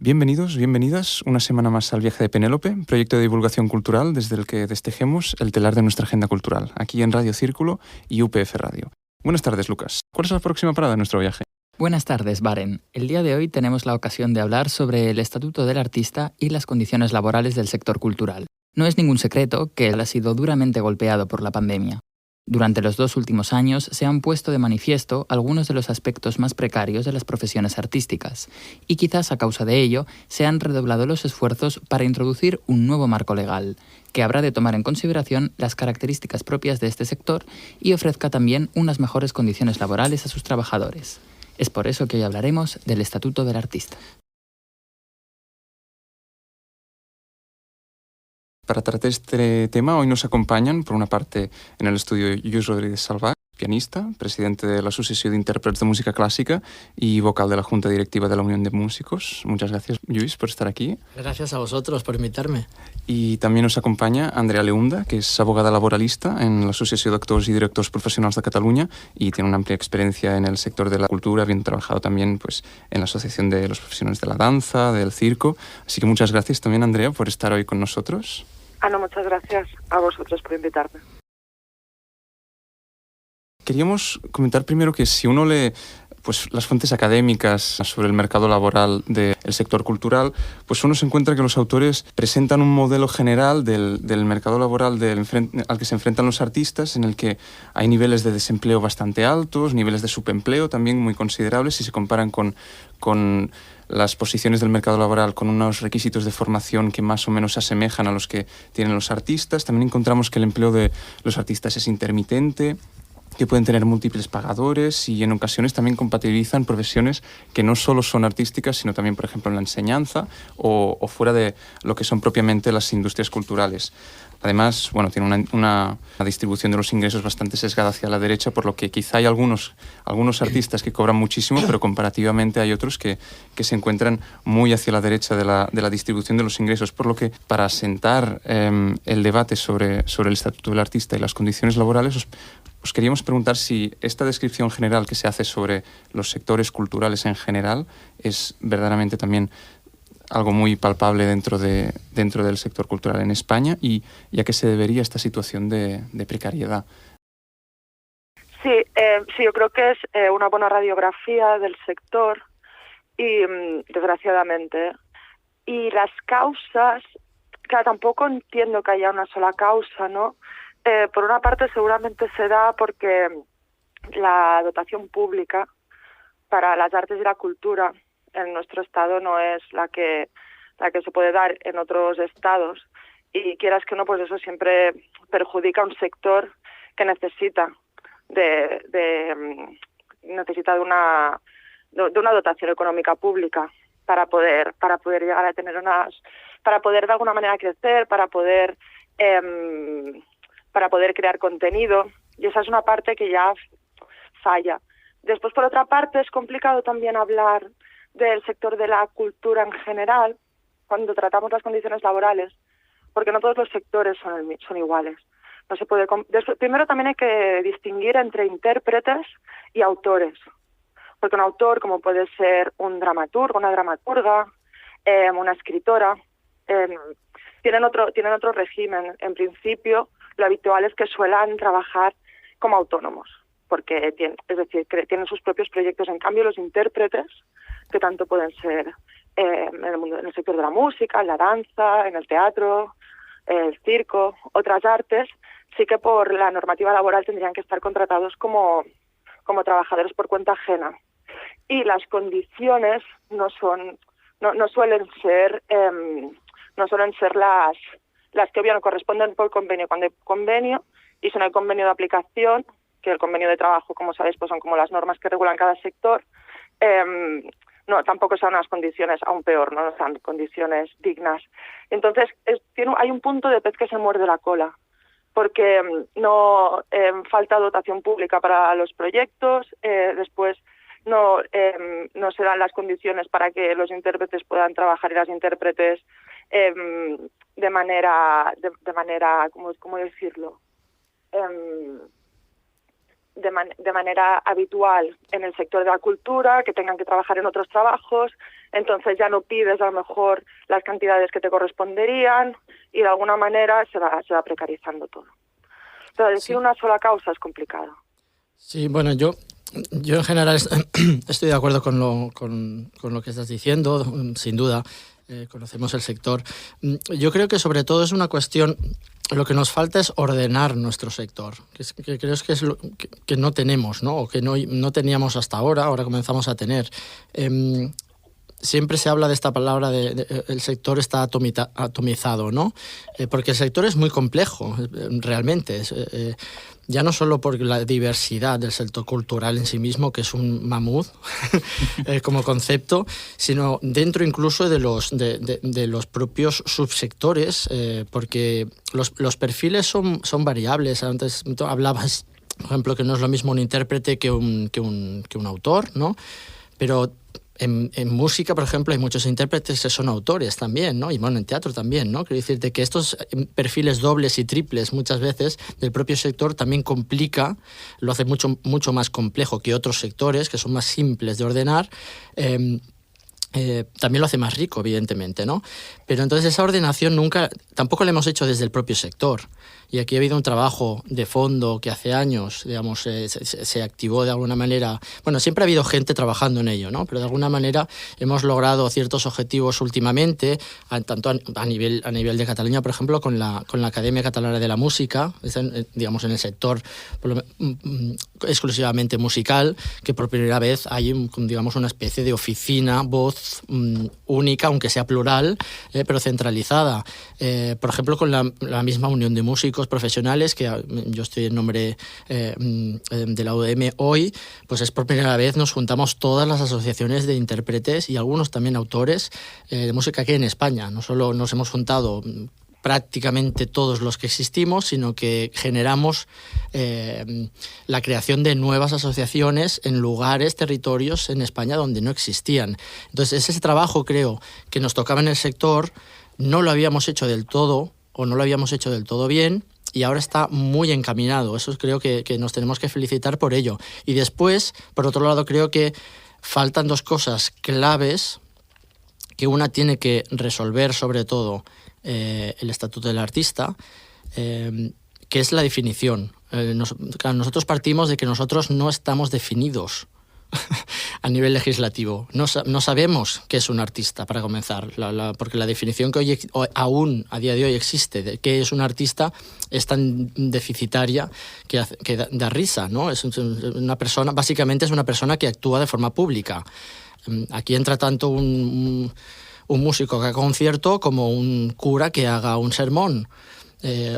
Bienvenidos, bienvenidas una semana más al Viaje de Penélope, proyecto de divulgación cultural desde el que destejemos el telar de nuestra agenda cultural, aquí en Radio Círculo y UPF Radio. Buenas tardes, Lucas. ¿Cuál es la próxima parada de nuestro viaje? Buenas tardes, Baren. El día de hoy tenemos la ocasión de hablar sobre el Estatuto del Artista y las condiciones laborales del sector cultural. No es ningún secreto que él ha sido duramente golpeado por la pandemia. Durante los 2 últimos años se han puesto de manifiesto algunos de los aspectos más precarios de las profesiones artísticas, y quizás a causa de ello se han redoblado los esfuerzos para introducir un nuevo marco legal, que habrá de tomar en consideración las características propias de este sector y ofrezca también unas mejores condiciones laborales a sus trabajadores. Es por eso que hoy hablaremos del Estatuto del Artista. Para tratar este tema, hoy nos acompañan, por una parte, en el estudio Lluís Rodríguez Salvà, pianista, presidente de la Asociación de Intérpretes de Música Clásica y vocal de la Junta Directiva de la Unión de Músicos. Muchas gracias, Lluís, por estar aquí. Gracias a vosotros por invitarme. Y también nos acompaña Andrea Leunda, que es abogada laboralista en la Asociación de Actors y Directors Professionals de Cataluña y tiene una amplia experiencia en el sector de la cultura, habiendo trabajado también en la Asociación de los Profesionales de la Danza, del Circo. Así que muchas gracias también, Andrea, por estar hoy con nosotros. Muchas gracias a vosotros por invitarme. Queríamos comentar primero que si uno lee las fuentes académicas sobre el mercado laboral del sector cultural, pues uno se encuentra que los autores presentan un modelo general del mercado laboral al que se enfrentan los artistas, en el que hay niveles de desempleo bastante altos, niveles de subempleo también muy considerables si se comparan con las posiciones del mercado laboral con unos requisitos de formación que más o menos se asemejan a los que tienen los artistas. También encontramos que el empleo de los artistas es intermitente, que pueden tener múltiples pagadores y en ocasiones también compatibilizan profesiones que no solo son artísticas, sino también, por ejemplo, en la enseñanza o fuera de lo que son propiamente las industrias culturales. Además, tiene una distribución de los ingresos bastante sesgada hacia la derecha, por lo que quizá hay algunos artistas que cobran muchísimo, pero comparativamente hay otros que se encuentran muy hacia la derecha de la distribución de los ingresos. Por lo que, para asentar el debate sobre el Estatuto del Artista y las condiciones laborales, os queríamos preguntar si esta descripción general que se hace sobre los sectores culturales en general es verdaderamente también algo muy palpable dentro del sector cultural en España y a qué se debería esta situación de precariedad. Sí, yo creo que es una buena radiografía del sector y desgraciadamente. Y las causas, claro, tampoco entiendo que haya una sola causa, ¿no? Por una parte seguramente se da porque la dotación pública para las artes y la cultura en nuestro estado no es la que se puede dar en otros estados, y quieras que no, pues eso siempre perjudica a un sector que necesita de una dotación económica pública para poder llegar a tener para poder de alguna manera crecer, para poder crear contenido, y esa es una parte que ya falla. Después, por otra parte, es complicado también hablar del sector de la cultura en general cuando tratamos las condiciones laborales, porque no todos los sectores son iguales. No se puede. Primero, también hay que distinguir entre intérpretes y autores, porque un autor, como puede ser un dramaturgo, una dramaturga, una escritora, tienen otro régimen. En principio, lo habitual es que suelan trabajar como autónomos, porque tienen sus propios proyectos. En cambio, los intérpretes, que tanto pueden ser en el sector de la música, en la danza, en el teatro, el circo, otras artes, sí que por la normativa laboral tendrían que estar contratados como trabajadores por cuenta ajena. Y las condiciones no suelen ser las que no corresponden por convenio. Cuando hay convenio y si no hay convenio de aplicación, que el convenio de trabajo, como sabéis, pues son como las normas que regulan cada sector, tampoco son unas condiciones, aún peor, no son condiciones dignas. Entonces, hay un punto de pez que se muerde la cola, porque falta dotación pública para los proyectos, después no se dan las condiciones para que los intérpretes puedan trabajar y las intérpretes de manera, ¿cómo decirlo? de manera habitual en el sector de la cultura, que tengan que trabajar en otros trabajos, entonces ya no pides a lo mejor las cantidades que te corresponderían y de alguna manera se va precarizando todo. Pero decir una sola causa es complicado. Sí, bueno, yo en general estoy de acuerdo con lo que estás diciendo, sin duda. Conocemos el sector. Yo creo que sobre todo es una cuestión, lo que nos falta es ordenar nuestro sector, que creo que es lo que no tenemos, ¿no? O que no teníamos hasta ahora comenzamos a tener. Siempre se habla de esta palabra el sector está atomizado, ¿no? Porque el sector es muy complejo, realmente. Ya no solo por la diversidad del sector cultural en sí mismo, que es un mamut como concepto, sino dentro incluso de los propios subsectores, porque los perfiles son variables. Antes hablabas, por ejemplo, que no es lo mismo un intérprete que un autor, ¿no? Pero en música, por ejemplo, hay muchos intérpretes que son autores también, ¿no? Y bueno, en teatro también, ¿no? Quiero decirte que estos perfiles dobles y triples muchas veces del propio sector también lo hace mucho, mucho más complejo que otros sectores que son más simples de ordenar. También lo hace más rico, evidentemente, ¿no? Pero entonces esa ordenación tampoco la hemos hecho desde el propio sector. Y aquí ha habido un trabajo de fondo que hace años, digamos, se activó de alguna manera. Bueno, siempre ha habido gente trabajando en ello, ¿no? Pero de alguna manera hemos logrado ciertos objetivos últimamente, tanto a nivel de Cataluña, por ejemplo, con la Academia Catalana de la Música, digamos, en el sector exclusivamente musical, que por primera vez hay, digamos, una especie de oficina, voz única, aunque sea plural, pero centralizada. Por ejemplo, con la misma Unión de Músicos Profesionales, que yo estoy en nombre de la UDM hoy, pues es por primera vez nos juntamos todas las asociaciones de intérpretes y algunos también autores de música aquí en España. No solo nos hemos juntado prácticamente todos los que existimos, sino que generamos la creación de nuevas asociaciones en lugares, territorios en España donde no existían. Entonces, ese trabajo, creo, que nos tocaba en el sector, no lo habíamos hecho del todo, o no lo habíamos hecho del todo bien, y ahora está muy encaminado. Eso creo que nos tenemos que felicitar por ello. Y después, por otro lado, creo que faltan dos cosas claves que una tiene que resolver, sobre todo el Estatuto del Artista, que es la definición. Nosotros partimos de que nosotros no estamos definidos a nivel legislativo. No sabemos qué es un artista, para comenzar, porque la definición que hoy aún a día de hoy existe de qué es un artista es tan deficitaria que da risa, ¿no? Es una persona, básicamente es una persona que actúa de forma pública. Aquí entra tanto un músico que haga concierto como un cura que haga un sermón,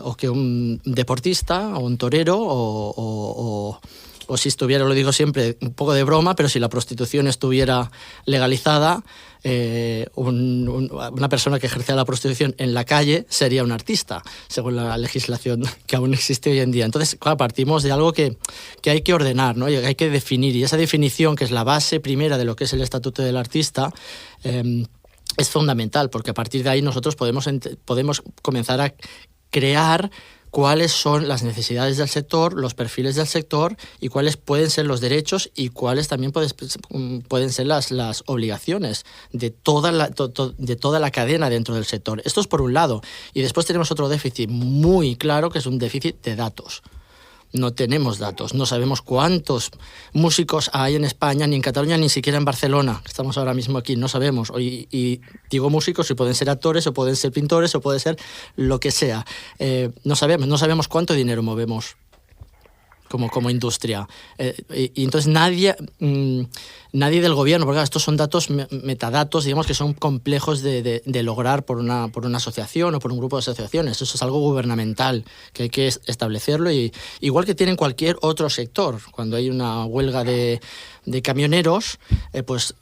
o que un deportista o un torero o si estuviera, lo digo siempre, un poco de broma, pero si la prostitución estuviera legalizada, una persona que ejercía la prostitución en la calle sería un artista, según la legislación que aún existe hoy en día. Entonces, claro, partimos de algo que hay que ordenar, ¿no? Y hay que definir, y esa definición, que es la base primera de lo que es el Estatuto del Artista, es fundamental, porque a partir de ahí nosotros podemos comenzar a crear cuáles son las necesidades del sector, los perfiles del sector y cuáles pueden ser los derechos y cuáles también pueden ser las obligaciones de toda la cadena dentro del sector. Esto es por un lado. Y después tenemos otro déficit muy claro, que es un déficit de datos. No tenemos datos, no sabemos cuántos músicos hay en España, ni en Cataluña, ni siquiera en Barcelona, que estamos ahora mismo aquí, no sabemos. Y digo músicos, y pueden ser actores, o pueden ser pintores, o puede ser lo que sea. No sabemos cuánto dinero movemos como industria. Y entonces nadie del gobierno, porque estos son datos, metadatos, digamos, que son complejos de lograr por una asociación o por un grupo de asociaciones. Eso es algo gubernamental, que hay que establecerlo, y igual que tiene en cualquier otro sector. Cuando hay una huelga de camioneros, pues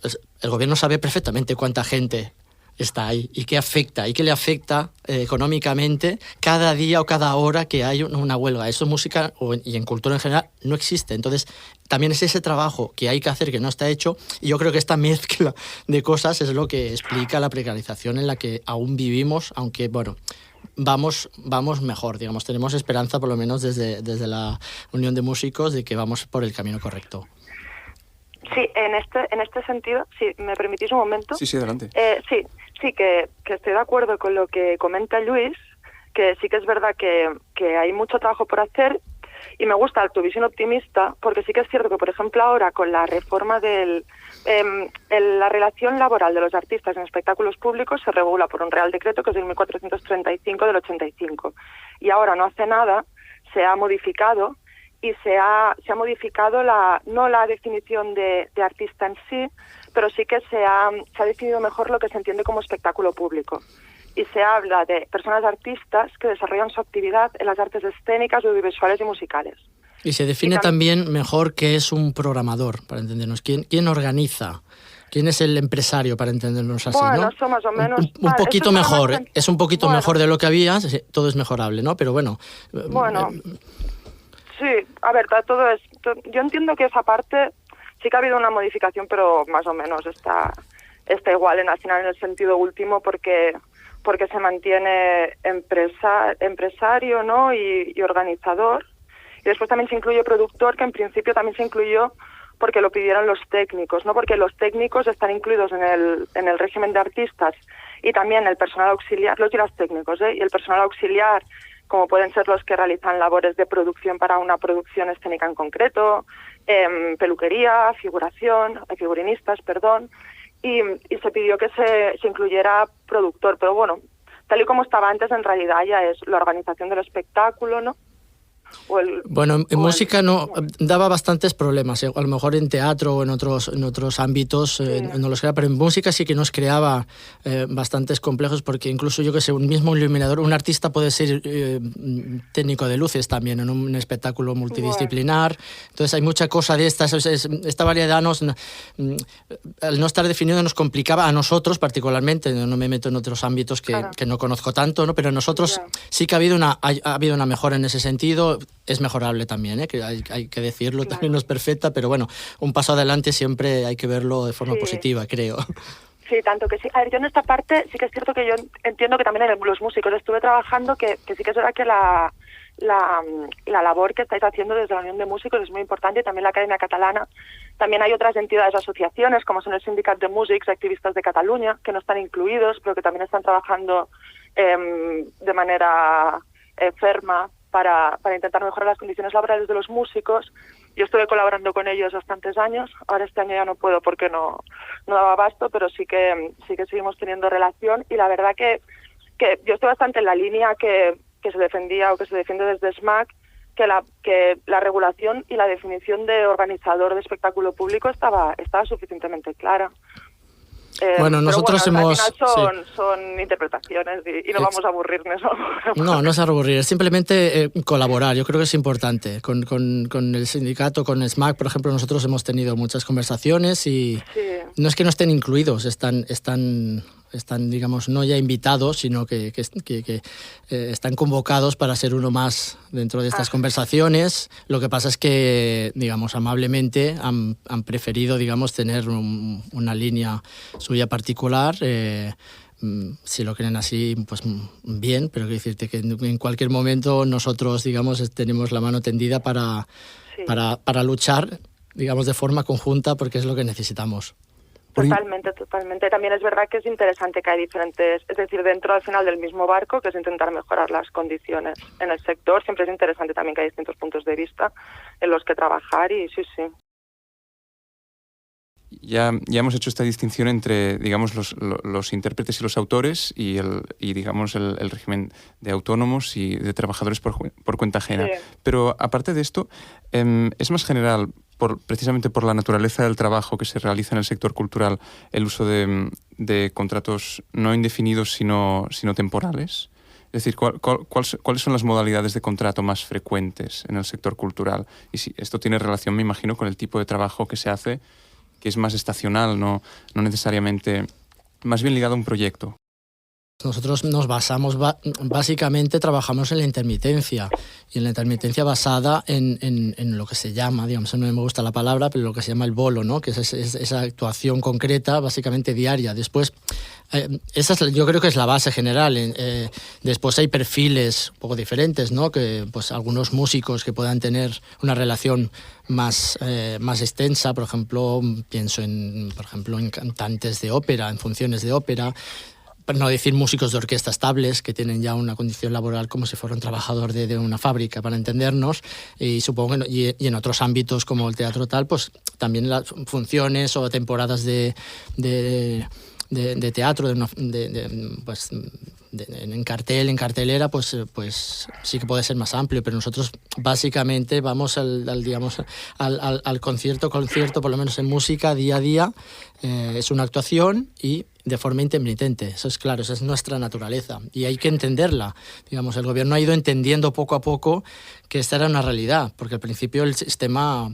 el gobierno sabe perfectamente cuánta gente está ahí y qué afecta y qué le afecta económicamente cada día o cada hora que hay una huelga. Eso en música y en cultura en general no existe. Entonces también es ese trabajo que hay que hacer, que no está hecho, y yo creo que esta mezcla de cosas es lo que explica la precarización en la que aún vivimos, aunque bueno, vamos mejor, digamos, tenemos esperanza por lo menos desde la Unión de Músicos de que vamos por el camino correcto. Sí, en este sentido, si me permitís un momento. Sí, adelante. Sí, que estoy de acuerdo con lo que comenta Luis, que sí que es verdad que hay mucho trabajo por hacer, y me gusta tu visión optimista, porque sí que es cierto que, por ejemplo, ahora con la reforma la relación laboral de los artistas en espectáculos públicos se regula por un Real Decreto que es del 1435 del 85, y ahora no hace nada, se ha modificado, y se ha modificado no la definición de artista en sí, pero sí que se ha definido mejor lo que se entiende como espectáculo público. Y se habla de personas artistas que desarrollan su actividad en las artes escénicas, audiovisuales y musicales. Y se define también mejor qué es un programador, para entendernos. ¿Quién organiza? ¿Quién es el empresario, para entendernos así? Bueno, ¿no? eso más o menos. Un poquito mejor, es un poquito mejor de lo que había, todo es mejorable, ¿no? Pero bueno. Bueno, sí, a ver, yo entiendo que esa parte sí que ha habido una modificación, pero más o menos está igual al final en el sentido último, porque se mantiene empresario, ¿no? y organizador. Y después también se incluye productor, que en principio también se incluyó porque lo pidieron los técnicos, ¿no? Porque los técnicos están incluidos en el régimen de artistas, y también el personal auxiliar, los y las técnicos, y el personal auxiliar, como pueden ser los que realizan labores de producción para una producción escénica en concreto, peluquería, figurinistas, y se pidió que se incluyera productor, pero bueno, tal y como estaba antes, en realidad ya es la organización del espectáculo, ¿no? Bueno, en música daba bastantes problemas, a lo mejor en teatro o en otros ámbitos no los creaba, pero en música sí que nos creaba bastantes complejos, porque incluso yo que sé, un mismo iluminador, un artista puede ser técnico de luces también en un espectáculo multidisciplinar. Entonces hay mucha cosa de estas, esta variedad al no estar definido nos complicaba a nosotros particularmente. No me meto en otros ámbitos que no conozco tanto, ¿no? Pero nosotros sí que ha habido una mejora en ese sentido. Es mejorable también, que hay que decirlo, también no es perfecta, pero bueno, un paso adelante siempre hay que verlo de forma positiva, creo. Sí, tanto que sí. A ver, yo en esta parte sí que es cierto que yo entiendo que también en los músicos estuve trabajando, que sí que es verdad que la labor que estáis haciendo desde la Unión de Músicos es muy importante, y también la Academia Catalana. También hay otras entidades, asociaciones, como son el Sindicat de Músics, Activistas de Cataluña, que no están incluidos, pero que también están trabajando de manera ferma para intentar mejorar las condiciones laborales de los músicos. Yo estuve colaborando con ellos bastantes años, ahora este año ya no puedo porque no daba abasto, pero sí que seguimos teniendo relación, y la verdad que yo estoy bastante en la línea que se defendía o que se defiende desde SMAC, que la regulación y la definición de organizador de espectáculo público estaba suficientemente clara. Bueno, nosotros al hemos... final son interpretaciones y no vamos a aburrirnos. No es aburrir, es simplemente colaborar. Yo creo que es importante. Con el sindicato, con SMAC, por ejemplo, nosotros hemos tenido muchas conversaciones y no es que no estén incluidos, están, digamos, no ya invitados, sino que están convocados para ser uno más dentro de estas conversaciones. Lo que pasa es que, digamos, amablemente han preferido, digamos, tener una línea suya particular. Si lo creen así, pues bien, pero quiero decirte que en cualquier momento nosotros, digamos, tenemos la mano tendida para luchar, digamos, de forma conjunta, porque es lo que necesitamos. Totalmente. También es verdad que es interesante que hay diferentes, es decir, dentro al final del mismo barco, que es intentar mejorar las condiciones en el sector. Siempre es interesante también que hay distintos puntos de vista en los que trabajar, y sí. Ya hemos hecho esta distinción entre, digamos, los intérpretes y los autores y digamos, el régimen de autónomos y de trabajadores por cuenta ajena. Sí. Pero aparte de esto, es más general, precisamente por la naturaleza del trabajo que se realiza en el sector cultural, el uso de contratos no indefinidos sino temporales. Es decir, ¿cuáles son las modalidades de contrato más frecuentes en el sector cultural? Y si esto tiene relación, me imagino, con el tipo de trabajo que se hace, que es más estacional, no necesariamente, más bien ligado a un proyecto. Nosotros nos basamos, básicamente trabajamos en la intermitencia, y en la intermitencia basada en lo que se llama, digamos, no me gusta la palabra, pero lo que se llama el bolo, ¿no? Que es esa actuación concreta, básicamente diaria. Después, yo creo que es la base general. Después hay perfiles un poco diferentes, ¿no? Que pues algunos músicos que puedan tener una relación más extensa, por ejemplo, pienso en cantantes de ópera, en funciones de ópera, para no decir músicos de orquesta estables que tienen ya una condición laboral como si fuera un trabajador de una fábrica, para entendernos, y supongo que y en otros ámbitos como el teatro tal, pues también las funciones o temporadas de teatro, en cartelera, pues sí que puede ser más amplio, pero nosotros básicamente vamos al concierto, por lo menos en música, día a día. Es una actuación y de forma intermitente. Eso es claro, esa es nuestra naturaleza y hay que entenderla. Digamos, el gobierno ha ido entendiendo poco a poco que esta era una realidad, porque al principio el sistema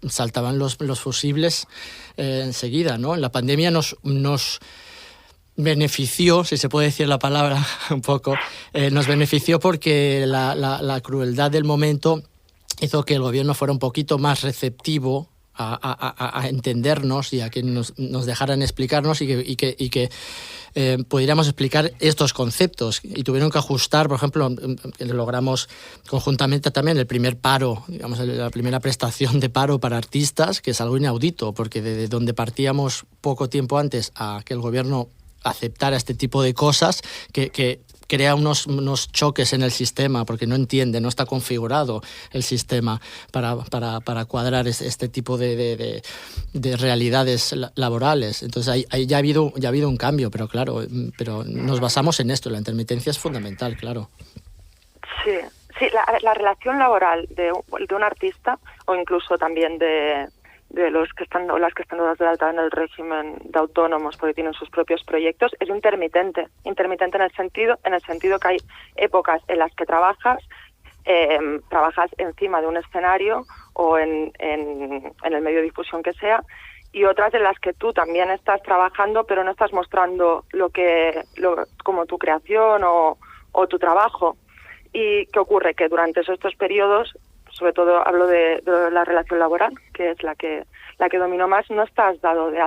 saltaban los fusibles enseguida, ¿no? La pandemia nos benefició, si se puede decir la palabra un poco, nos benefició porque la crueldad del momento hizo que el gobierno fuera un poquito más receptivo a entendernos y a que nos dejaran explicarnos y que pudiéramos explicar estos conceptos, y tuvieron que ajustar. Por ejemplo, logramos conjuntamente también el primer paro, digamos, la primera prestación de paro para artistas, que es algo inaudito, porque de donde partíamos poco tiempo antes a que el gobierno aceptara este tipo de cosas, que crea unos choques en el sistema, porque no entiende, no está configurado el sistema para cuadrar este tipo de realidades laborales. Entonces ahí ya ha habido un cambio, pero claro, pero nos basamos en esto, la intermitencia es fundamental, claro. Sí, la relación laboral de un artista, o incluso también de los que están o las que están dadas de alta en el régimen de autónomos porque tienen sus propios proyectos, es intermitente en el sentido que hay épocas en las que trabajas encima de un escenario o en el medio de difusión que sea, y otras en las que tú también estás trabajando pero no estás mostrando como tu creación o tu trabajo. ¿Y qué ocurre? Que durante estos periodos, sobre todo hablo de la relación laboral, que es la que dominó más, no estás dada de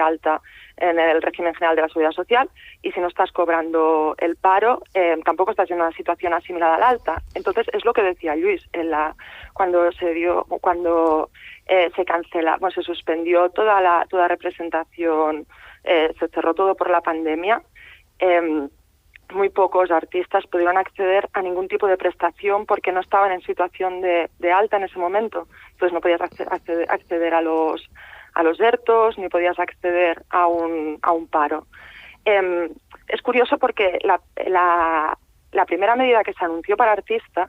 alta en el régimen general de la Seguridad Social, y si no estás cobrando el paro, tampoco estás en una situación asimilada al alta. Entonces, es lo que decía Luis, cuando se cancela, se suspendió toda representación, se cerró todo por la pandemia, muy pocos artistas pudieron acceder a ningún tipo de prestación porque no estaban en situación de alta en ese momento. Entonces no podías acceder a los ERTOs, ni podías acceder a un paro. Es curioso porque la primera medida que se anunció para artistas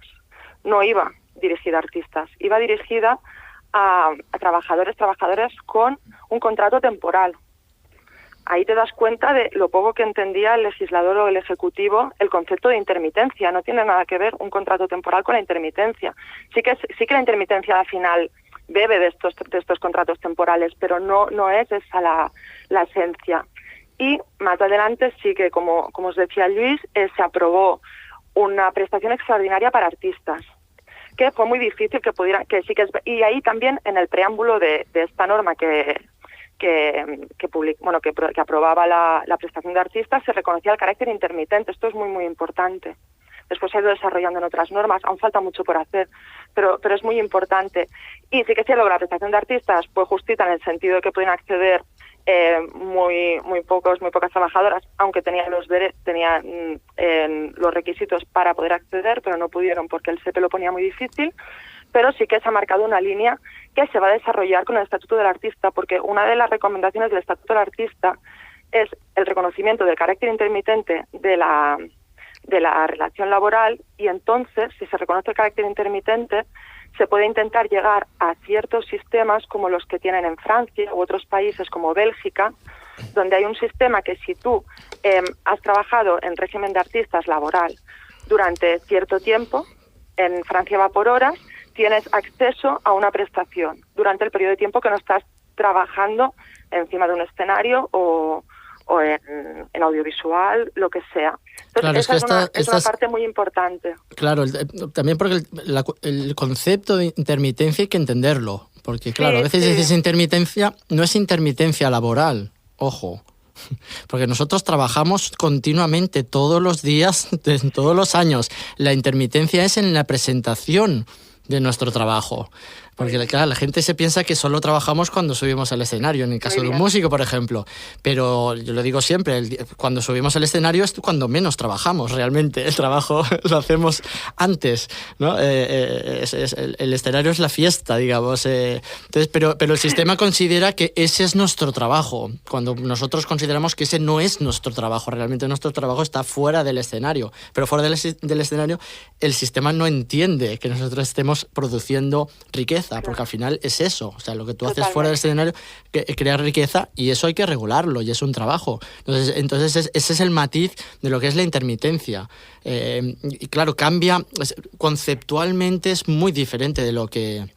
no iba dirigida a artistas, iba dirigida a trabajadoras con un contrato temporal. Ahí te das cuenta de lo poco que entendía el legislador o el ejecutivo el concepto de intermitencia. No tiene nada que ver un contrato temporal con la intermitencia. Sí que la intermitencia al final bebe de estos contratos temporales, pero no es esa la esencia. Y más adelante sí que, como os decía Luis, se aprobó una prestación extraordinaria para artistas, que fue muy difícil y ahí también en el preámbulo de esta norma que aprobaba la prestación de artistas, se reconocía el carácter intermitente. Esto es muy, muy importante. Después se ha ido desarrollando en otras normas, aún falta mucho por hacer, pero es muy importante. Y sí que la prestación de artistas fue justita en el sentido de que pueden acceder muy pocas trabajadoras, aunque tenían los requisitos para poder acceder, pero no pudieron porque el SEPE lo ponía muy difícil. Pero sí que se ha marcado una línea que se va a desarrollar con el Estatuto del Artista, porque una de las recomendaciones del Estatuto del Artista es el reconocimiento del carácter intermitente de la relación laboral, y entonces, si se reconoce el carácter intermitente, se puede intentar llegar a ciertos sistemas como los que tienen en Francia u otros países como Bélgica, donde hay un sistema que si tú has trabajado en régimen de artistas laboral durante cierto tiempo, en Francia va por horas, tienes acceso a una prestación durante el periodo de tiempo que no estás trabajando encima de un escenario o o en audiovisual, lo que sea. Entonces, claro, esa es una parte muy importante. Claro, también porque el concepto de intermitencia hay que entenderlo, porque claro, a veces dices intermitencia, no es intermitencia laboral, ojo. Porque nosotros trabajamos continuamente todos los días, todos los años. La intermitencia es en la presentación de nuestro trabajo. Porque claro, la gente se piensa que solo trabajamos cuando subimos al escenario, en el caso de un músico, por ejemplo. Pero yo lo digo siempre, cuando subimos al escenario es cuando menos trabajamos realmente. El trabajo lo hacemos antes, ¿no? El escenario es la fiesta, digamos. Entonces, pero el sistema considera que ese es nuestro trabajo, cuando nosotros consideramos que ese no es nuestro trabajo. Realmente nuestro trabajo está fuera del escenario. Pero fuera del escenario, el sistema no entiende que nosotros estemos produciendo riqueza. Porque al final es eso, o sea, lo que tú haces fuera del escenario, crear riqueza, y eso hay que regularlo, y es un trabajo. Entonces ese es el matiz de lo que es la intermitencia. Y claro, cambia, conceptualmente es muy diferente de lo que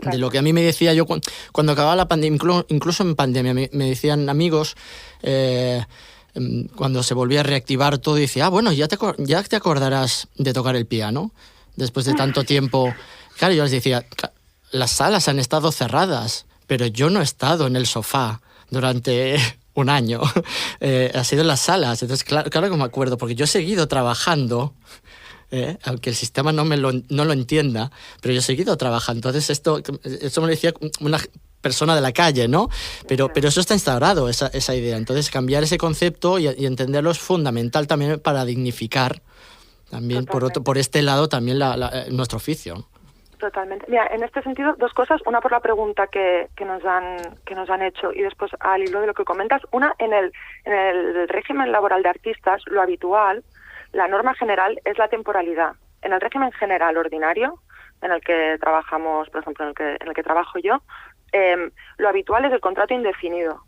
a mí me decía yo cuando acababa la pandemia, incluso en pandemia, me decían amigos, cuando se volvía a reactivar todo, y decía, bueno, ya te acordarás de tocar el piano después de tanto tiempo. Claro, yo les decía, las salas han estado cerradas, pero yo no he estado en el sofá durante un año. Ha sido en las salas. Entonces, claro que me acuerdo, porque yo he seguido trabajando, aunque el sistema no lo entienda, pero yo he seguido trabajando. Entonces, eso me lo decía una persona de la calle, ¿no? Pero eso está instaurado, esa idea. Entonces, cambiar ese concepto y entenderlo es fundamental también para dignificar también, por este lado, también nuestro oficio. Totalmente. Mira, en este sentido, dos cosas. Una por la pregunta que nos han hecho, y después al hilo de lo que comentas. Una, en el régimen laboral de artistas, lo habitual, la norma general es la temporalidad. En el régimen general ordinario, en el que trabajamos, por ejemplo, en el que trabajo yo, lo habitual es el contrato indefinido.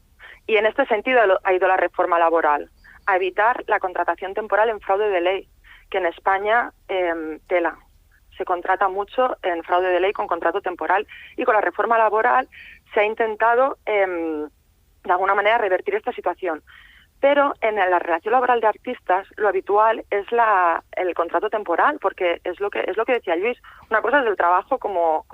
Y en este sentido ha ido la reforma laboral, a evitar la contratación temporal en fraude de ley, que en España tela. Se contrata mucho en fraude de ley con contrato temporal, y con la reforma laboral se ha intentado de alguna manera revertir esta situación. Pero en la relación laboral de artistas lo habitual es el contrato temporal, porque es lo que decía Luis. Una cosa es el trabajo como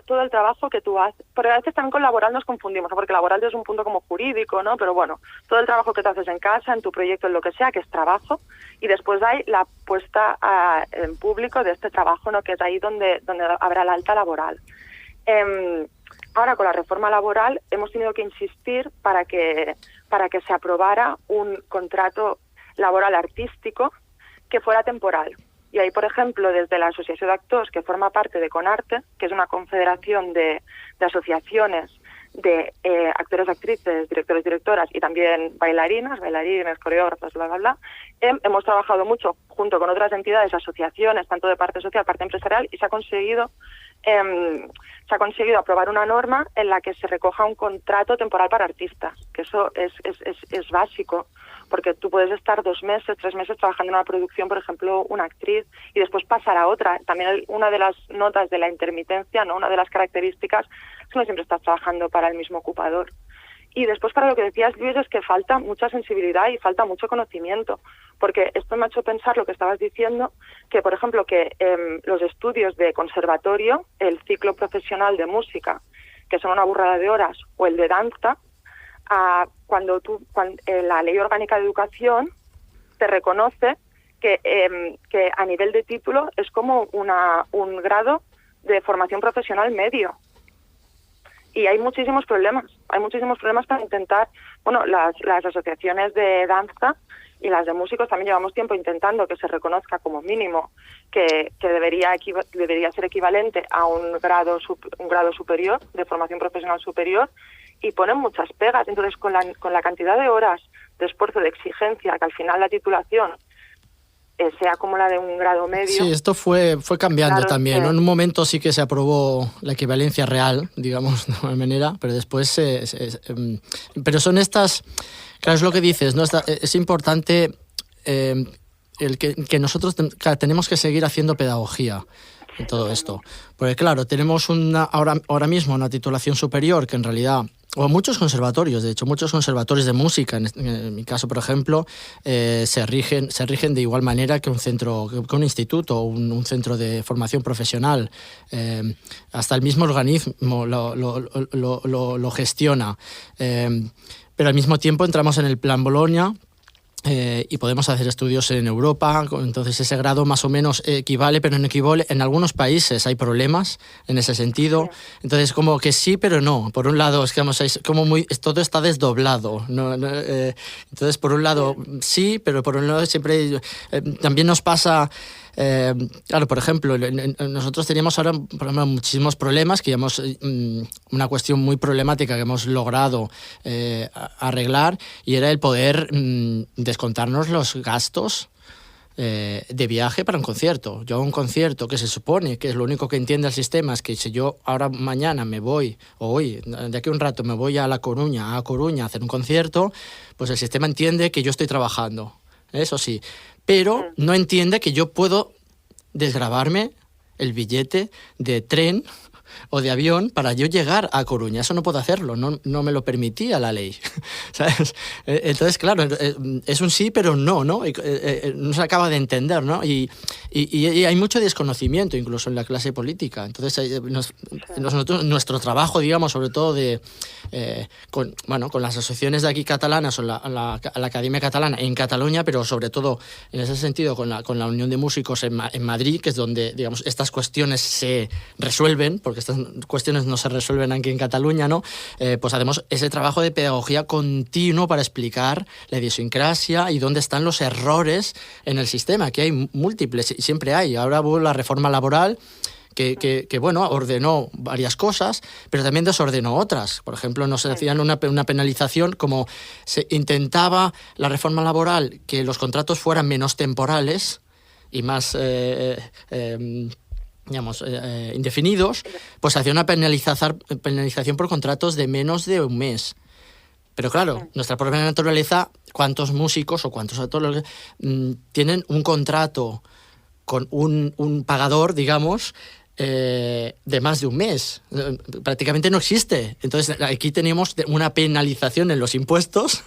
todo el trabajo que tú haces, porque a veces también con laboral nos confundimos, ¿no? Porque laboral es un punto como jurídico, ¿no? Pero bueno, todo el trabajo que tú haces en casa, en tu proyecto, en lo que sea, que es trabajo, y después hay la puesta en público de este trabajo, ¿no? Que es ahí donde habrá la alta laboral. Ahora, con la reforma laboral hemos tenido que insistir para que se aprobara un contrato laboral artístico que fuera temporal. Y ahí, por ejemplo, desde la Asociación de Actors, que forma parte de Conarte, que es una confederación de asociaciones de actores, actrices, directores, directoras y también bailarines, coreógrafos, bla, bla, bla, hemos trabajado mucho junto con otras entidades, asociaciones, tanto de parte social, parte empresarial, y se ha conseguido aprobar una norma en la que se recoja un contrato temporal para artistas, que eso es básico, porque tú puedes estar 2 meses, 3 meses trabajando en una producción, por ejemplo, una actriz, y después pasar a otra. También una de las notas de la intermitencia, ¿no? Una de las características es que no siempre estás trabajando para el mismo ocupador. Y después, para lo que decías, Luis, es que falta mucha sensibilidad y falta mucho conocimiento, porque esto me ha hecho pensar lo que estabas diciendo, que, por ejemplo, que los estudios de conservatorio, el ciclo profesional de música, que son una burrada de horas, o el de danza, cuando la Ley Orgánica de Educación te reconoce que a nivel de título es como un grado de formación profesional medio. Y hay muchísimos problemas para intentar, bueno, las asociaciones de danza y las de músicos también llevamos tiempo intentando que se reconozca como mínimo que debería ser equivalente a un grado superior, de formación profesional superior, y ponen muchas pegas. Entonces, con la cantidad de horas de esfuerzo, de exigencia, que al final la titulación sea como la de un grado medio. Sí, esto fue cambiando, claro, también, ¿no? En un momento sí que se aprobó la equivalencia real, digamos, de alguna manera, pero después pero son estas, claro, es lo que dices, ¿no? Es importante el que nosotros tenemos que seguir haciendo pedagogía. en todo esto. Porque claro, tenemos ahora mismo una titulación superior que en realidad, o muchos conservatorios, de hecho, muchos conservatorios de música, en mi caso, por ejemplo, se rigen de igual manera que un instituto, un centro de formación profesional. Hasta el mismo organismo lo gestiona. Pero al mismo tiempo entramos en el Plan Bolonia, y podemos hacer estudios en Europa, entonces ese grado más o menos equivale, pero no equivale. En algunos países hay problemas en ese sentido, entonces como que sí, pero no. Por un lado, es que todo está desdoblado, ¿no? Entonces, por un lado sí, pero por un lado siempre también nos pasa. Claro, por ejemplo, nosotros teníamos ahora muchísimos problemas, que hemos una cuestión muy problemática que hemos logrado arreglar, y era el poder descontarnos los gastos de viaje para un concierto. Yo a un concierto que se supone que es lo único que entiende el sistema, es que si yo ahora mañana me voy, o hoy, de aquí a un rato me voy a Coruña a hacer un concierto, pues el sistema entiende que yo estoy trabajando, eso sí, pero no entiende que yo puedo desgravarme el billete de tren o de avión para yo llegar a Coruña. Eso no puedo hacerlo, no me lo permitía la ley. ¿Sabes? Entonces, claro, es un sí, pero no se acaba de entender, ¿no? Y hay mucho desconocimiento, incluso en la clase política. Entonces, nuestro trabajo, digamos, sobre todo con las asociaciones de aquí catalanas, o la Academia Catalana en Cataluña, pero sobre todo, en ese sentido, con la Unión de Músicos en Madrid, que es donde, digamos, estas cuestiones se resuelven, porque estas cuestiones no se resuelven aquí en Cataluña, ¿no? Pues hacemos ese trabajo de pedagogía continuo para explicar la idiosincrasia y dónde están los errores en el sistema, que hay múltiples, siempre hay. Ahora hubo la reforma laboral que ordenó varias cosas, pero también desordenó otras. Por ejemplo, nos hacían una penalización, como se intentaba la reforma laboral que los contratos fueran menos temporales y más indefinidos, pues hacía una penalización por contratos de menos de un mes. Pero claro, nuestra propia naturaleza, ¿cuántos músicos o cuántos actores tienen un contrato con un pagador, digamos, de más de un mes? Prácticamente no existe. Entonces aquí tenemos una penalización en los impuestos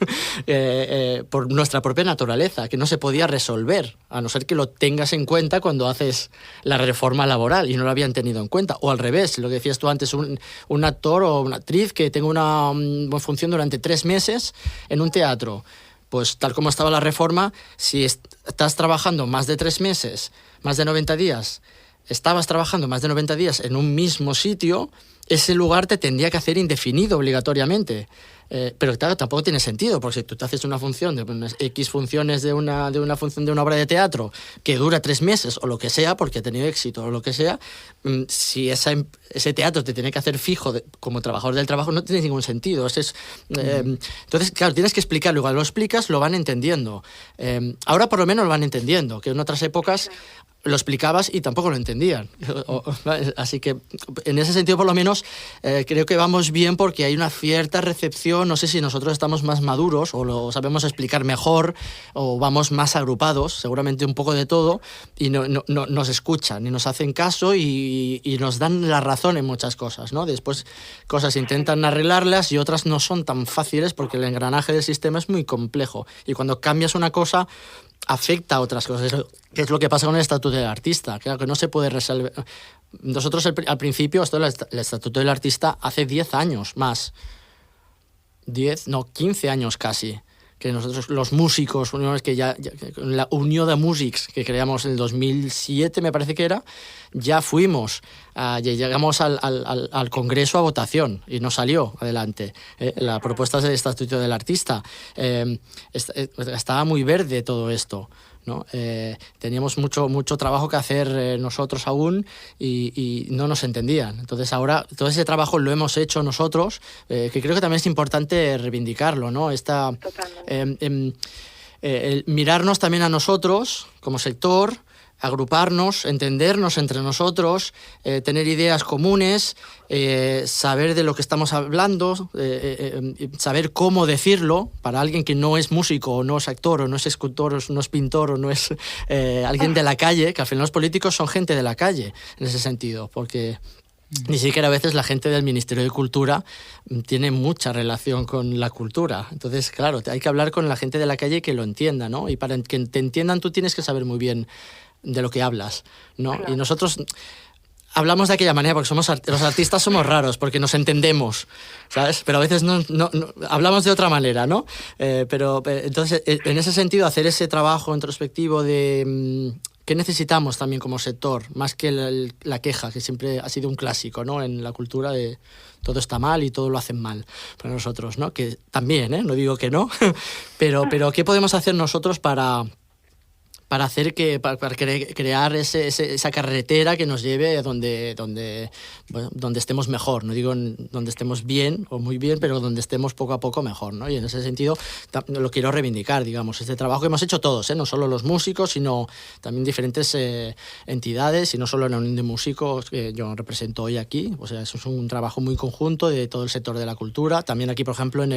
por nuestra propia naturaleza, que no se podía resolver, a no ser que lo tengas en cuenta cuando haces la reforma laboral, y no lo habían tenido en cuenta. O al revés, lo que decías tú antes, un actor o una actriz que tenga una función durante 3 meses en un teatro. Pues tal como estaba la reforma, si estás trabajando más de 3 meses, más de 90 días, estabas trabajando más de 90 días en un mismo sitio, ese lugar te tendría que hacer indefinido obligatoriamente. Pero claro, tampoco tiene sentido, porque si tú te haces una función de unas X funciones de una función de una obra de teatro que dura 3 meses o lo que sea, porque ha tenido éxito o lo que sea, si ese teatro te tiene que hacer fijo como trabajador del trabajo, no tiene ningún sentido. Entonces, claro, tienes que explicarlo. Igual lo explicas, lo van entendiendo. Ahora por lo menos lo van entendiendo, que en otras épocas lo explicabas y tampoco lo entendían. Así que en ese sentido, por lo menos, creo que vamos bien, porque hay una cierta recepción. No sé si nosotros estamos más maduros o lo sabemos explicar mejor, o vamos más agrupados, seguramente un poco de todo, y no nos escuchan y nos hacen caso y nos dan la razón en muchas cosas, ¿no? Después cosas intentan arreglarlas y otras no son tan fáciles, porque el engranaje del sistema es muy complejo, y cuando cambias una cosa afecta a otras cosas, que es lo que pasa con el estatuto del artista. Claro que no se puede resolver. Nosotros al principio, el estatuto del artista hace 10 años más, 15 años casi, que nosotros los músicos, que ya la Unión de Músics que creamos en el 2007, me parece que era, ya llegamos al Congreso a votación y no salió adelante. La propuesta del Estatuto del Artista. Estaba muy verde todo esto, ¿no? Teníamos mucho trabajo que hacer nosotros aún, y no nos entendían. Entonces ahora todo ese trabajo lo hemos hecho nosotros, que creo que también es importante reivindicarlo, ¿no? Mirarnos también a nosotros como sector, agruparnos, entendernos entre nosotros, tener ideas comunes, saber de lo que estamos hablando, saber cómo decirlo para alguien que no es músico, o no es actor, o no es escultor, o no es pintor, o no es alguien de la calle, que al final los políticos son gente de la calle en ese sentido, porque ni siquiera a veces la gente del Ministerio de Cultura tiene mucha relación con la cultura. Entonces, claro, hay que hablar con la gente de la calle que lo entienda, ¿no? Y para que te entiendan tú tienes que saber muy bien de lo que hablas, ¿no? Claro. Y nosotros hablamos de aquella manera porque los artistas somos raros, porque nos entendemos, ¿sabes? Pero a veces no hablamos de otra manera, ¿no? Entonces, en ese sentido, hacer ese trabajo introspectivo de ¿qué necesitamos también como sector? Más que la queja, que siempre ha sido un clásico, ¿no? En la cultura de todo está mal y todo lo hacen mal para nosotros, ¿no? Que también, no digo que no, pero ¿qué podemos hacer nosotros para crear esa carretera que nos lleve a donde estemos mejor? No digo donde estemos bien o muy bien, pero donde estemos poco a poco mejor, ¿no? Y en ese sentido lo quiero reivindicar, digamos, este trabajo que hemos hecho todos, no solo los músicos, sino también diferentes entidades, y no solo la Unión de Músicos que yo represento hoy aquí. O sea, eso es un trabajo muy conjunto de todo el sector de la cultura. También aquí, por ejemplo, con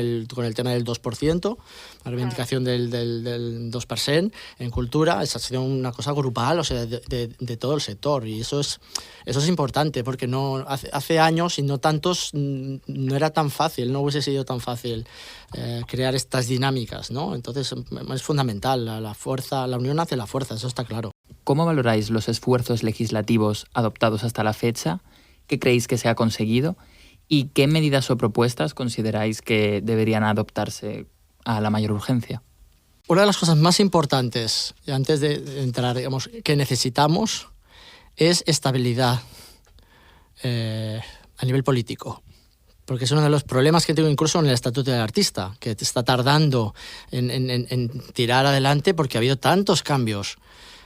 el tema del 2%, la reivindicación del 2% en cultura. Ha sido una cosa grupal, o sea, de todo el sector, y eso es importante, porque no hace años y no tantos no era tan fácil, no hubiese sido tan fácil crear estas dinámicas, ¿no? Entonces es fundamental, la unión hace la fuerza, eso está claro. ¿Cómo valoráis los esfuerzos legislativos adoptados hasta la fecha? ¿Qué creéis que se ha conseguido? ¿Y qué medidas o propuestas consideráis que deberían adoptarse a la mayor urgencia? Una de las cosas más importantes, antes de entrar, digamos, que necesitamos es estabilidad a nivel político. Porque es uno de los problemas que tengo incluso en el Estatuto del Artista, que está tardando en tirar adelante porque ha habido tantos cambios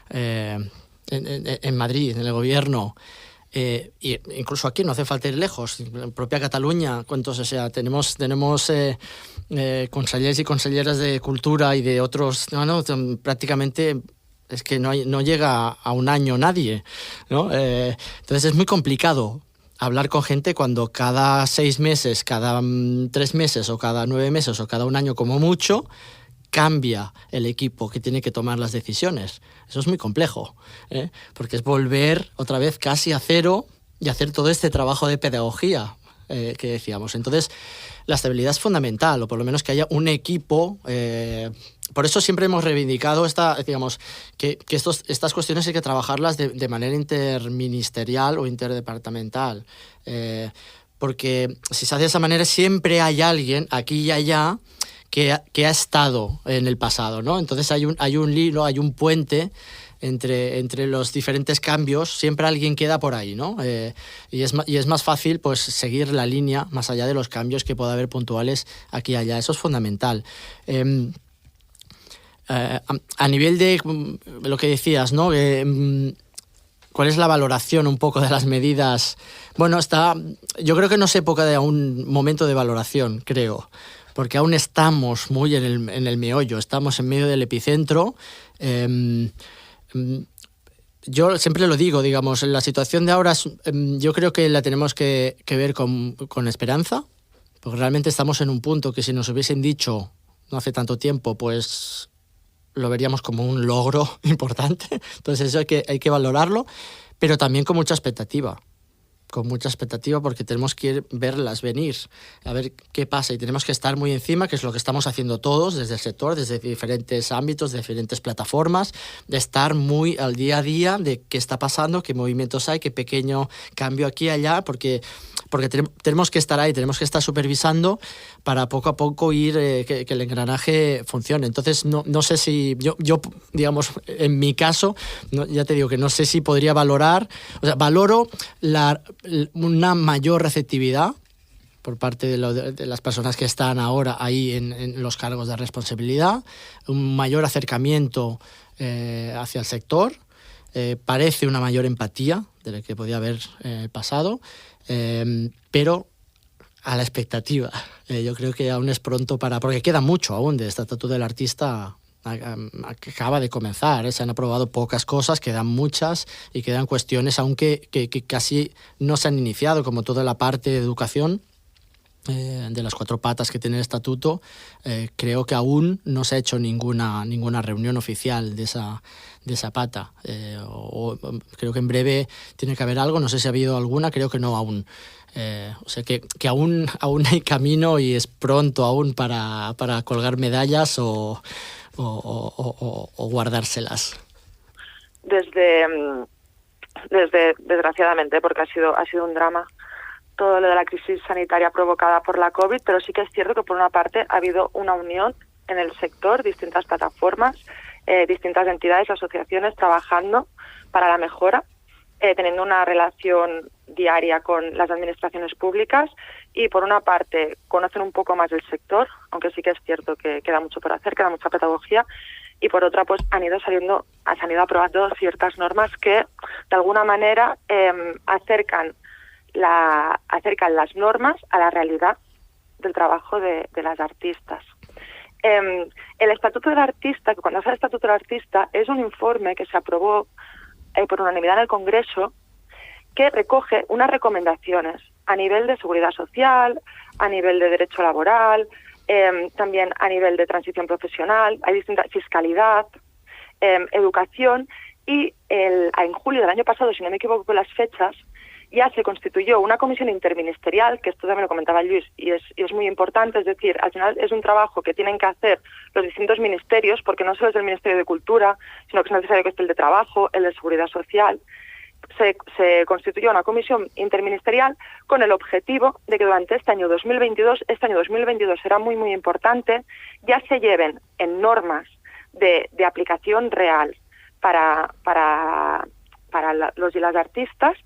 en Madrid, en el gobierno. Y incluso aquí no hace falta ir lejos, en propia Cataluña, ¿cuántos? O sea, tenemos consellers y conselleras de cultura y de otros, prácticamente es que no llega a un año nadie, ¿no? Entonces es muy complicado hablar con gente cuando cada 6 meses, cada 3 meses o cada 9 meses o cada un año como mucho cambia el equipo que tiene que tomar las decisiones. Eso es muy complejo, porque es volver otra vez casi a cero y hacer todo este trabajo de pedagogía que decíamos. Entonces, la estabilidad es fundamental, o por lo menos que haya un equipo. Por eso siempre hemos reivindicado que estas cuestiones hay que trabajarlas de manera interministerial o interdepartamental. Porque si se hace de esa manera, siempre hay alguien aquí y allá que ha estado en el pasado, ¿no? Entonces hay un hilo, hay un puente entre los diferentes cambios, siempre alguien queda por ahí, ¿no? Y es más fácil pues seguir la línea más allá de los cambios que pueda haber puntuales aquí y allá. Eso es fundamental. A nivel de lo que decías, ¿no? ¿Cuál es la valoración un poco de las medidas? Bueno, yo creo que no es época de un momento de valoración, creo, porque aún estamos muy en el meollo, estamos en medio del epicentro. Yo siempre lo digo, digamos, la situación de ahora yo creo que la tenemos que ver con esperanza, porque realmente estamos en un punto que si nos hubiesen dicho no hace tanto tiempo, pues lo veríamos como un logro importante. Entonces eso hay que valorarlo, pero también con mucha expectativa. Porque tenemos que verlas venir, a ver qué pasa, y tenemos que estar muy encima, que es lo que estamos haciendo todos desde el sector, desde diferentes ámbitos, de diferentes plataformas, de estar muy al día a día de qué está pasando, qué movimientos hay, qué pequeño cambio aquí y allá, porque tenemos que estar ahí, tenemos que estar supervisando para poco a poco ir que el engranaje funcione. Entonces no sé si yo digamos, en mi caso, ya te digo que no sé si podría valorar, o sea, valoro una mayor receptividad por parte de las personas que están ahora ahí en los cargos de responsabilidad, un mayor acercamiento hacia el sector, parece una mayor empatía de lo que podía haber pasado, pero a la expectativa. Yo creo que aún es pronto porque queda mucho aún de Estatuto del Artista acaba de comenzar, se han aprobado pocas cosas, quedan muchas y quedan cuestiones aún que casi no se han iniciado, como toda la parte de educación. De las 4 patas que tiene el estatuto, creo que aún no se ha hecho ninguna reunión oficial de esa pata. Creo que en breve tiene que haber algo, no sé si ha habido alguna, creo que no aún. O sea que aún hay camino y es pronto aún para colgar medallas o guardárselas. Desgraciadamente, porque ha sido un drama todo lo de la crisis sanitaria provocada por la COVID, pero sí que es cierto que por una parte ha habido una unión en el sector, distintas plataformas, distintas entidades, asociaciones trabajando para la mejora, teniendo una relación diaria con las administraciones públicas y por una parte conocen un poco más del sector, aunque sí que es cierto que queda mucho por hacer, queda mucha pedagogía, y por otra pues han ido aprobando ciertas normas que de alguna manera acercan las normas a la realidad del trabajo de las artistas. El Estatuto del Artista, que cuando hace el Estatuto del Artista, es un informe que se aprobó por unanimidad en el Congreso, que recoge unas recomendaciones a nivel de seguridad social, a nivel de derecho laboral, también a nivel de transición profesional, hay distintas fiscalidad, educación, y en julio del año pasado, si no me equivoco con las fechas, ya se constituyó una comisión interministerial, que esto también lo comentaba Luis, y es muy importante, es decir, al final es un trabajo que tienen que hacer los distintos ministerios, porque no solo es el Ministerio de Cultura, sino que es necesario que esté el de Trabajo, el de Seguridad Social. Se constituyó una comisión interministerial con el objetivo de que durante este año 2022 será muy, muy importante, ya se lleven en normas de aplicación real para los y las artistas,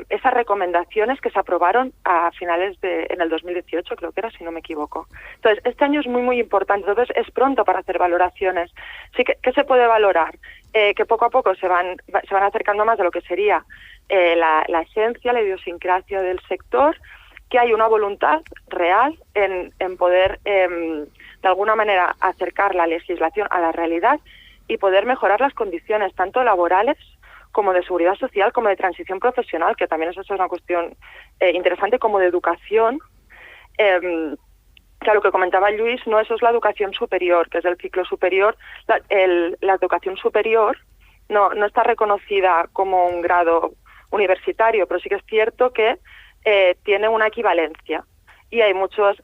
esas recomendaciones que se aprobaron a finales en el 2018, creo que era, si no me equivoco. Entonces, este año es muy, muy importante. Entonces, es pronto para hacer valoraciones. Sí que, ¿qué se puede valorar? Que poco a poco se van acercando más de lo que sería la esencia, la idiosincrasia del sector, que hay una voluntad real en poder, de alguna manera, acercar la legislación a la realidad y poder mejorar las condiciones, tanto laborales como de seguridad social, como de transición profesional, que también eso es una cuestión interesante, como de educación. Claro, que comentaba Luis, no, eso es la educación superior, que es el ciclo superior. La educación superior no está reconocida como un grado universitario, pero sí que es cierto que tiene una equivalencia. Y hay muchos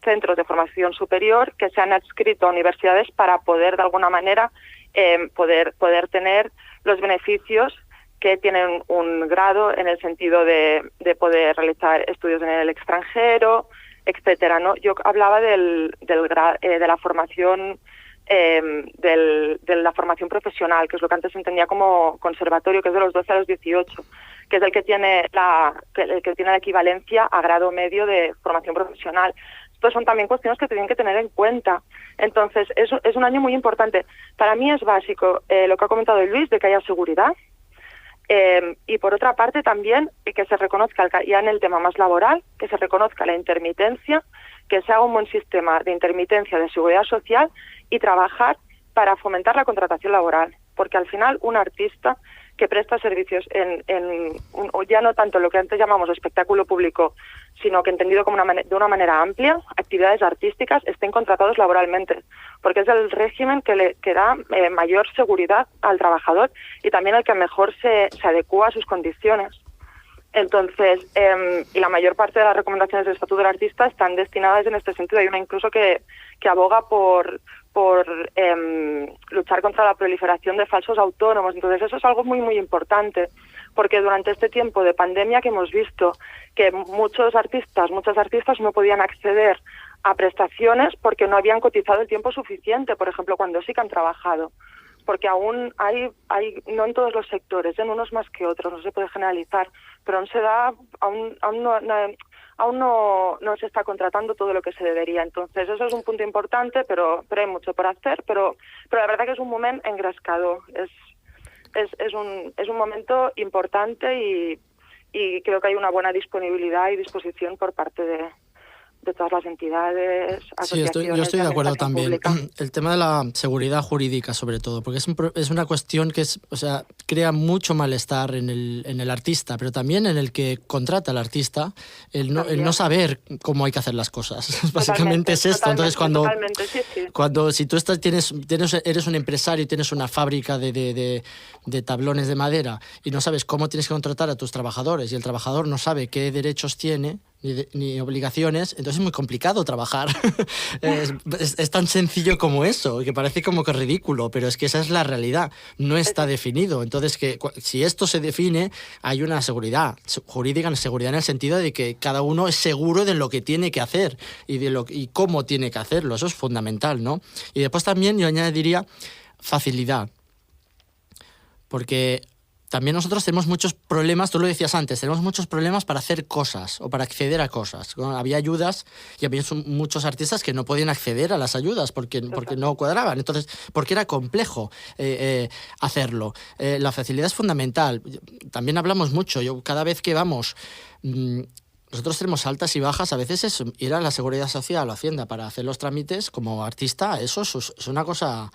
centros de formación superior que se han adscrito a universidades para poder, de alguna manera, poder tener los beneficios que tienen un grado en el sentido de poder realizar estudios en el extranjero, etcétera, ¿no? Yo hablaba de la formación de la formación profesional, que es lo que antes se entendía como conservatorio, que es de los 12 a los 18, que es el que tiene la equivalencia a grado medio de formación profesional. Estos son también cuestiones que tienen que tener en cuenta. Entonces, es un año muy importante. Para mí es básico lo que ha comentado Luis, de que haya seguridad. Y por otra parte también que se reconozca, ya en el tema más laboral, que se reconozca la intermitencia, que se haga un buen sistema de intermitencia de seguridad social y trabajar para fomentar la contratación laboral. Porque al final un artista que presta servicios ya no tanto lo que antes llamamos espectáculo público, sino que entendido como de una manera amplia, actividades artísticas, estén contratados laboralmente, porque es el régimen que da mayor seguridad al trabajador y también el que mejor se adecúa a sus condiciones. Entonces, y la mayor parte de las recomendaciones del Estatuto del Artista están destinadas en este sentido. Hay una incluso que aboga por luchar contra la proliferación de falsos autónomos. Entonces, eso es algo muy, muy importante, porque durante este tiempo de pandemia que hemos visto que muchas artistas no podían acceder a prestaciones porque no habían cotizado el tiempo suficiente, por ejemplo, cuando sí que han trabajado. Porque aún hay no en todos los sectores, en unos más que otros, no se puede generalizar, pero aún no se está contratando todo lo que se debería. Entonces, eso es un punto importante, pero hay mucho por hacer, pero la verdad que es un momento engrescado, es un momento importante y creo que hay una buena disponibilidad y disposición por parte de todas las entidades, Sí, yo estoy de acuerdo también. El tema de la seguridad jurídica, sobre todo, porque es una cuestión que crea mucho malestar en el artista, pero también en el que contrata al artista, el no saber cómo hay que hacer las cosas. Básicamente es esto. Entonces, si tú eres un empresario y tienes una fábrica de tablones de madera y no sabes cómo tienes que contratar a tus trabajadores y el trabajador no sabe qué derechos tiene ni obligaciones, entonces es muy complicado trabajar. es tan sencillo como eso, que parece como que ridículo, pero es que esa es la realidad, no está definido. Entonces, si esto se define, hay una seguridad jurídica, seguridad en el sentido de que cada uno es seguro de lo que tiene que hacer y cómo tiene que hacerlo. Eso es fundamental, ¿no? Y después también yo añadiría facilidad, porque también nosotros tenemos muchos problemas, tú lo decías antes, tenemos muchos problemas para hacer cosas o para acceder a cosas. Había ayudas y había muchos artistas que no podían acceder a las ayudas porque no cuadraban. Entonces, porque era complejo hacerlo. La facilidad es fundamental. También hablamos mucho. Cada vez que vamos... Nosotros tenemos altas y bajas, a veces es ir a la Seguridad Social o Hacienda para hacer los trámites como artista, eso es una cosa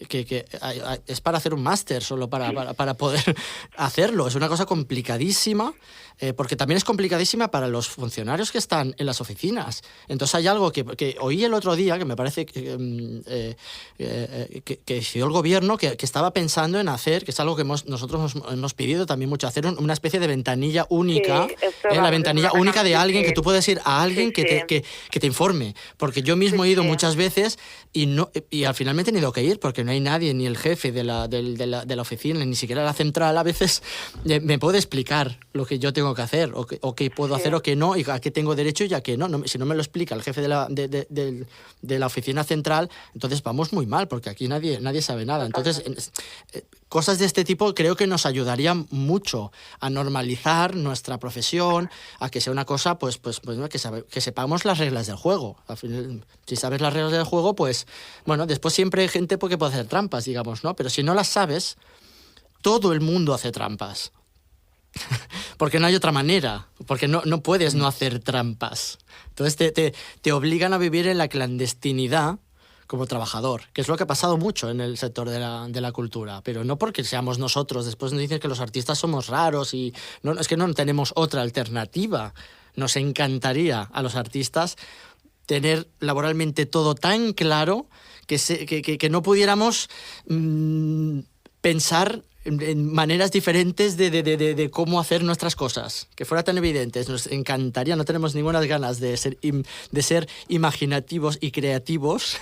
que es para hacer un máster solo para poder hacerlo. Es una cosa complicadísima, porque también es complicadísima para los funcionarios que están en las oficinas. Entonces hay algo que oí el otro día que me parece que decidió el gobierno que estaba pensando en hacer, que es algo que nosotros hemos pedido también mucho, hacer una especie de ventanilla única, la ventanilla única de alguien, que tú puedes ir a alguien que te informe. Porque yo mismo he ido muchas veces y al final me he tenido que ir porque no hay nadie, ni el jefe de la oficina, ni siquiera la central a veces me puede explicar lo que yo tengo que hacer o qué puedo hacer o qué no, y a qué tengo derecho y a qué no. Si no me lo explica el jefe de la oficina central, entonces vamos muy mal, porque aquí nadie sabe nada. Entonces, cosas de este tipo creo que nos ayudarían mucho a normalizar nuestra profesión, a que sea una cosa, pues que sepamos las reglas del juego. Al final, si sabes las reglas del juego, pues, bueno, después siempre hay gente que puede hacer trampas, digamos, ¿no? Pero si no las sabes, todo el mundo hace trampas. Porque no hay otra manera, porque no puedes no hacer trampas. Entonces te obligan a vivir en la clandestinidad como trabajador, que es lo que ha pasado mucho en el sector de la cultura, pero no porque seamos nosotros. Después nos dicen que los artistas somos raros y no, es que no tenemos otra alternativa. Nos encantaría a los artistas tener laboralmente todo tan claro que no pudiéramos pensar en maneras diferentes de cómo hacer nuestras cosas, que fuera tan evidentes. Nos encantaría, no tenemos ninguna ganas de ser imaginativos y creativos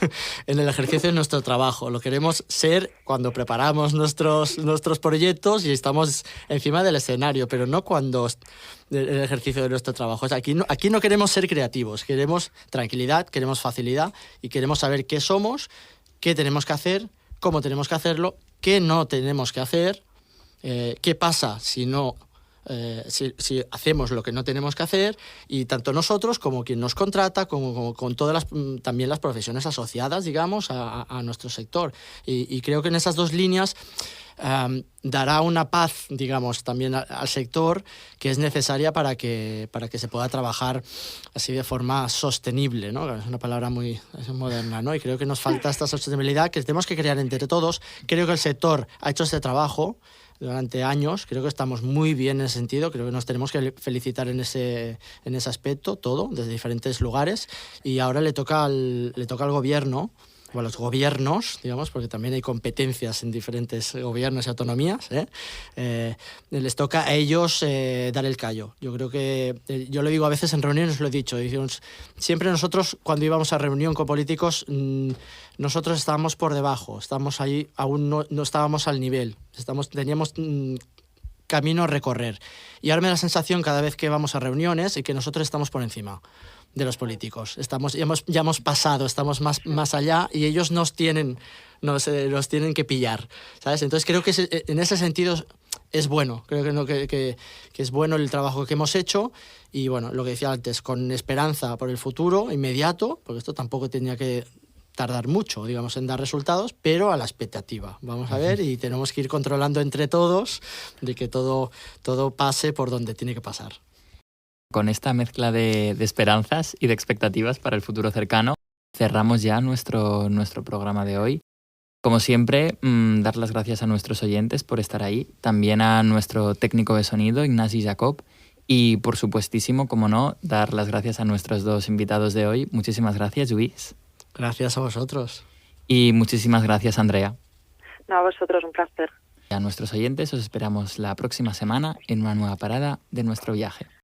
en el ejercicio de nuestro trabajo. Lo queremos ser cuando preparamos nuestros proyectos y estamos encima del escenario, pero no cuando el ejercicio de nuestro trabajo. O sea, aquí no queremos ser creativos, queremos tranquilidad, queremos facilidad y queremos saber qué somos, qué tenemos que hacer, cómo tenemos que hacerlo, qué no tenemos que hacer, qué pasa si si hacemos lo que no tenemos que hacer, y tanto nosotros como quien nos contrata, como con todas también las profesiones asociadas, digamos, a nuestro sector. Y creo que en esas dos líneas dará una paz, digamos, también al sector, que es necesaria para que se pueda trabajar así de forma sostenible, ¿no? Es una palabra muy moderna, ¿no? Y creo que nos falta esta sostenibilidad que tenemos que crear entre todos. Creo que el sector ha hecho este trabajo durante años, creo que estamos muy bien en ese sentido, creo que nos tenemos que felicitar en ese aspecto, todo, desde diferentes lugares, y ahora le toca al gobierno, o a los gobiernos, digamos, porque también hay competencias en diferentes gobiernos y autonomías, les toca a ellos dar el callo. Yo creo que, yo lo digo a veces en reuniones, lo he dicho, siempre nosotros cuando íbamos a reunión con políticos, nosotros estábamos por debajo, estábamos ahí, aún no estábamos al nivel, teníamos camino a recorrer. Y ahora me da la sensación cada vez que vamos a reuniones y que nosotros estamos por encima de los políticos. Ya hemos pasado, estamos más allá, y ellos nos tienen que pillar, ¿sabes? Entonces creo que en ese sentido es bueno. Creo que es bueno el trabajo que hemos hecho, y bueno, lo que decía antes, con esperanza por el futuro inmediato, porque esto tampoco tenía que tardar mucho, digamos, en dar resultados, pero a la expectativa. Vamos a ver, y tenemos que ir controlando entre todos de que todo pase por donde tiene que pasar. Con esta mezcla de esperanzas y de expectativas para el futuro cercano, cerramos ya nuestro programa de hoy. Como siempre, dar las gracias a nuestros oyentes por estar ahí, también a nuestro técnico de sonido, Ignasi Jacob, y por supuestísimo, como no, dar las gracias a nuestros dos invitados de hoy. Muchísimas gracias, Luis. Gracias a vosotros. Y muchísimas gracias, Andrea. No, a vosotros, un placer. A nuestros oyentes os esperamos la próxima semana en una nueva parada de nuestro viaje.